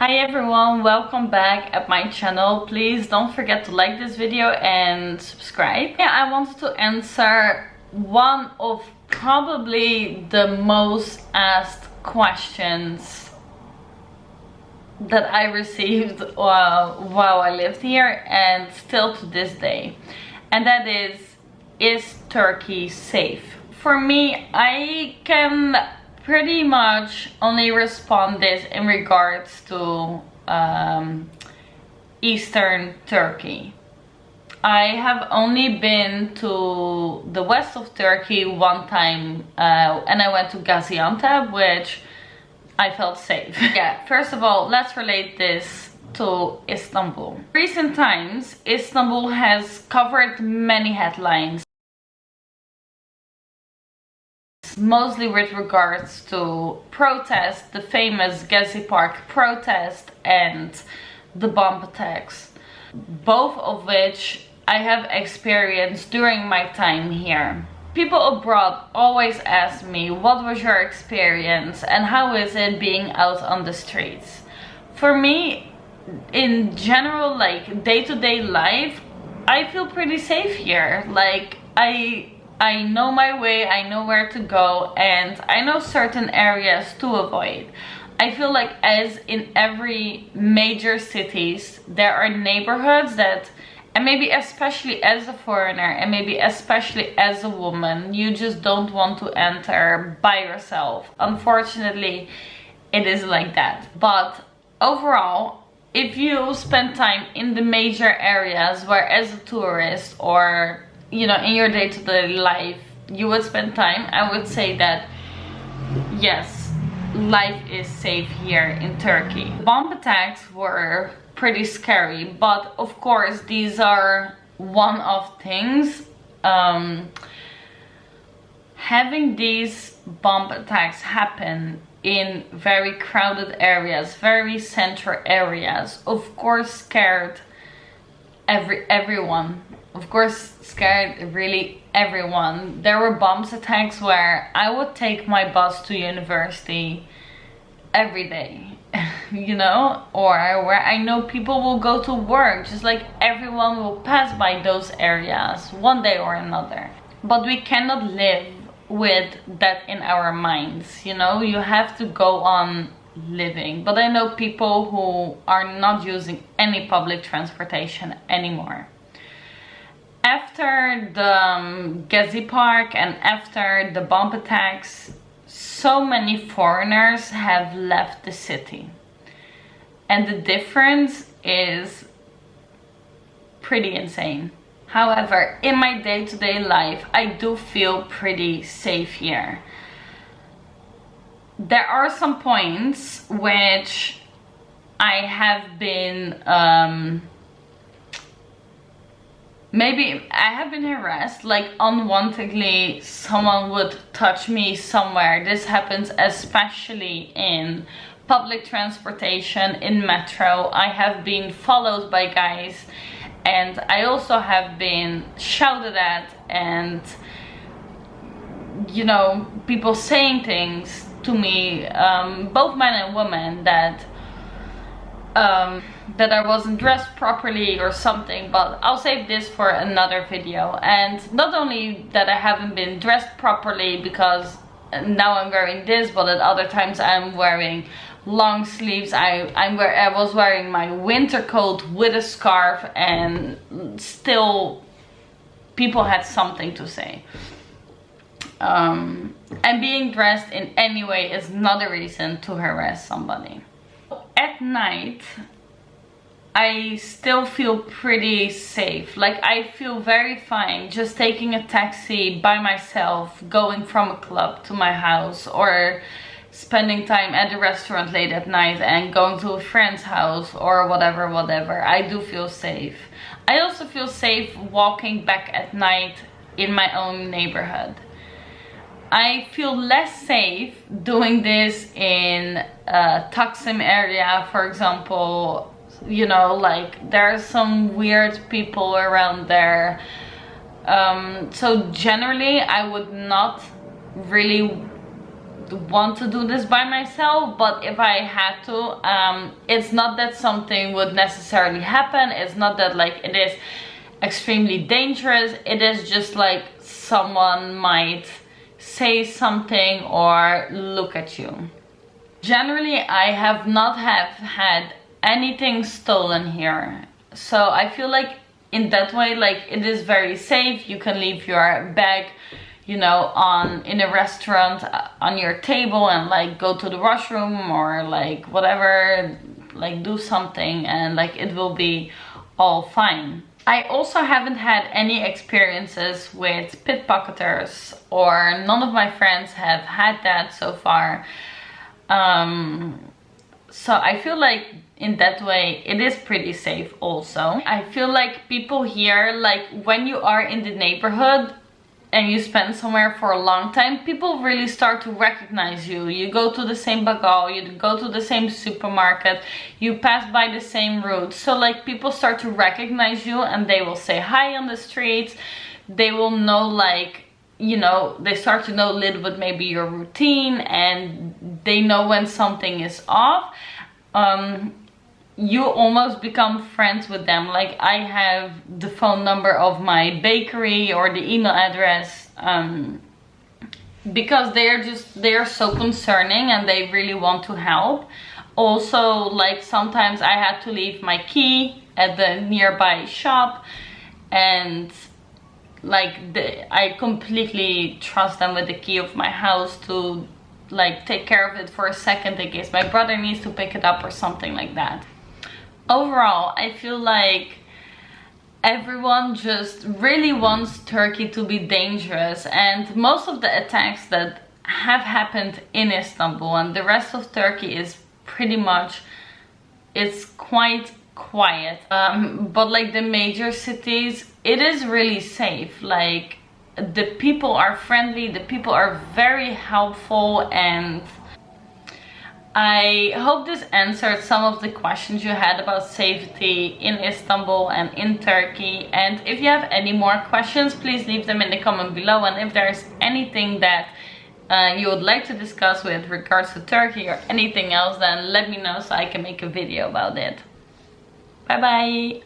Hi everyone, welcome back at my channel. Please don't forget to like this video and subscribe. Yeah, I wanted to answer one of probably the most asked questions that I received while I lived here and still to this day. And that is Turkey safe? For me, I can pretty much only respond this in regards to Eastern Turkey. I have only been to the west of Turkey one time and I went to Gaziantep, which I felt safe. Yeah, first of all, let's relate this to Istanbul. Recent times, Istanbul has covered many headlines, mostly with regards to protests, the famous Gezi Park protest and the bomb attacks, both of which I have experienced during my time here. People abroad always ask me, what was your experience and how is it being out on the streets? For me, in general, like day-to-day life, I feel pretty safe here. Like I know my way, I know where to go, and I know certain areas to avoid. I feel like as in every major cities, there are neighborhoods that, and maybe especially as a foreigner, and maybe especially as a woman, you just don't want to enter by yourself. Unfortunately, it is like that. But overall, if you spend time in the major areas where as a tourist or you know, in your day-to-day life, you would spend time, I would say that yes, life is safe here in Turkey. Bomb attacks were pretty scary, but of course these are one-off things. Having these bomb attacks happen in very crowded areas, very central areas, of course scared everyone. Of course scared really everyone. There were bomb attacks where I would take my bus to university every day, you know, or where I know people will go to work, just like everyone will pass by those areas one day or another. But we cannot live with that in our minds, you know, you have to go on living. But I know people who are not using any public transportation anymore. After the Gezi Park and after the bomb attacks, so many foreigners have left the city. And the difference is pretty insane. However, in my day-to-day life, I do feel pretty safe here. There are some points which I have been maybe I have been harassed, like unwantedly someone would touch me somewhere. This happens especially in public transportation, in metro. I have been followed by guys and I also have been shouted at, and you know, people saying things to me, both men and women, that I wasn't dressed properly or something, but I'll save this for another video. And not only that I haven't been dressed properly because now I'm wearing this, but at other times I'm wearing long sleeves. I was wearing my winter coat with a scarf and still people had something to say. And being dressed in any way is not a reason to harass somebody. At night, I still feel pretty safe. Like I feel very fine just taking a taxi by myself, going from a club to my house, or spending time at a restaurant late at night and going to a friend's house or whatever. I do feel safe. I also feel safe walking back at night in my own neighborhood. I feel less safe doing this in Taksim area, for example. You know, like there are some weird people around there. So generally I would not really want to do this by myself, but if I had to, it's not that something would necessarily happen. It's not that like it is extremely dangerous. It is just like someone might say something or look at you. Generally, I have not had anything stolen here, so I feel like in that way, like, it is very safe. You can leave your bag, you know, in a restaurant on your table and like go to the washroom or like whatever, like do something, and like it will be all fine. I also haven't had any experiences with pickpocketers, or none of my friends have had that so far. So I feel like in that way it is pretty safe also. I feel like people here, like when you are in the neighborhood and you spend somewhere for a long time, people really start to recognize you. You go to the same bagal, you go to the same supermarket, you pass by the same route. So like people start to recognize you and they will say hi on the streets. They will know, like, you know, they start to know a little bit maybe your routine, and they know when something is off. You almost become friends with them. Like I have the phone number of my bakery or the email address, because they are so concerning and they really want to help. Also, like sometimes I had to leave my key at the nearby shop, and like I completely trust them with the key of my house to like take care of it for a second in case my brother needs to pick it up or something like that. Overall, I feel like everyone just really wants Turkey to be dangerous, and most of the attacks that have happened in Istanbul and the rest of Turkey is pretty much, it's quite quiet. But like the major cities, it is really safe. Like the people are friendly, the people are very helpful, and I hope this answered some of the questions you had about safety in Istanbul and in Turkey. And if you have any more questions, please leave them in the comment below. And if there's anything that you would like to discuss with regards to Turkey or anything else, then let me know so I can make a video about it. Bye bye!